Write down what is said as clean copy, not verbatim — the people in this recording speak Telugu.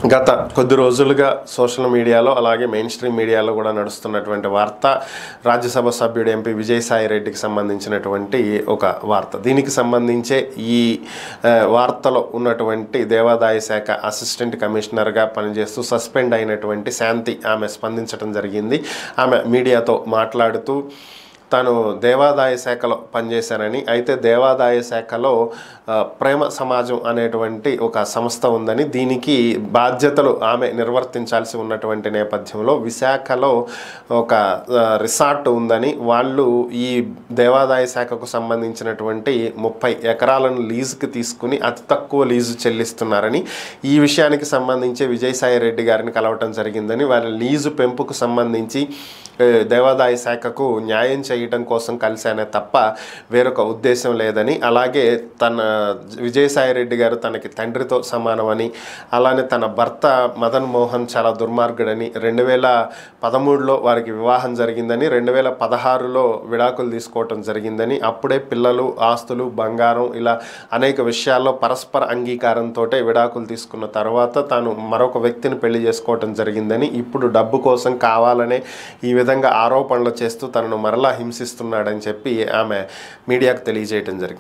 గత కొద్ది రోజులుగా సోషల్ మీడియాలో అలాగే మెయిన్ స్ట్రీమ్ మీడియాలో కూడా నడుస్తున్నటువంటి వార్త రాజ్యసభ సభ్యుడు ఎంపీ విజయసాయి రెడ్డికి సంబంధించినటువంటి ఒక వార్త. దీనికి సంబంధించే ఈ వార్తలో ఉన్నటువంటి దేవాదాయ శాఖ అసిస్టెంట్ కమిషనర్గా పనిచేస్తూ సస్పెండ్ అయినటువంటి శాంతి ఆమె స్పందించడం జరిగింది. ఆమె మీడియాతో మాట్లాడుతూ తాను దేవాదాయ శాఖలో పనిచేశానని, అయితే దేవాదాయ శాఖలో ప్రేమ సమాజం అనేటువంటి ఒక సంస్థ ఉందని, దీనికి బాధ్యతలు ఆమె నిర్వర్తించాల్సి ఉన్నటువంటి నేపథ్యంలో విశాఖలో ఒక రిసార్ట్ ఉందని, వాళ్ళు ఈ దేవాదాయ శాఖకు సంబంధించినటువంటి 30 ఎకరాలను లీజుకి తీసుకుని అతి తక్కువ లీజు చెల్లిస్తున్నారని, ఈ విషయానికి సంబంధించి విజయసాయి రెడ్డి గారిని కలవటం జరిగిందని, వారి లీజు పెంపుకు సంబంధించి దేవాదాయ శాఖకు న్యాయం చేయటం కోసం కలిశానే తప్ప వేరొక ఉద్దేశం లేదని, అలాగే విజయసాయి రెడ్డి గారు తనకి తండ్రితో సమానమని, అలానే తన భర్త మదన్ మోహన్ చాలా దుర్మార్గుడని, 2013లో వారికి వివాహం జరిగిందని, 2016లో విడాకులు తీసుకోవటం జరిగిందని, అప్పుడే పిల్లలు, ఆస్తులు, బంగారం ఇలా అనేక విషయాల్లో పరస్పర అంగీకారంతో విడాకులు తీసుకున్న తర్వాత తాను మరొక వ్యక్తిని పెళ్లి చేసుకోవటం జరిగిందని, ఇప్పుడు డబ్బు కోసం కావాలనే ఈ విధంగా ఆరోపణలు చేస్తూ తనను మరలా హింసిస్తున్నాడని చెప్పి ఆమె మీడియాకు తెలియజేయటం జరిగింది.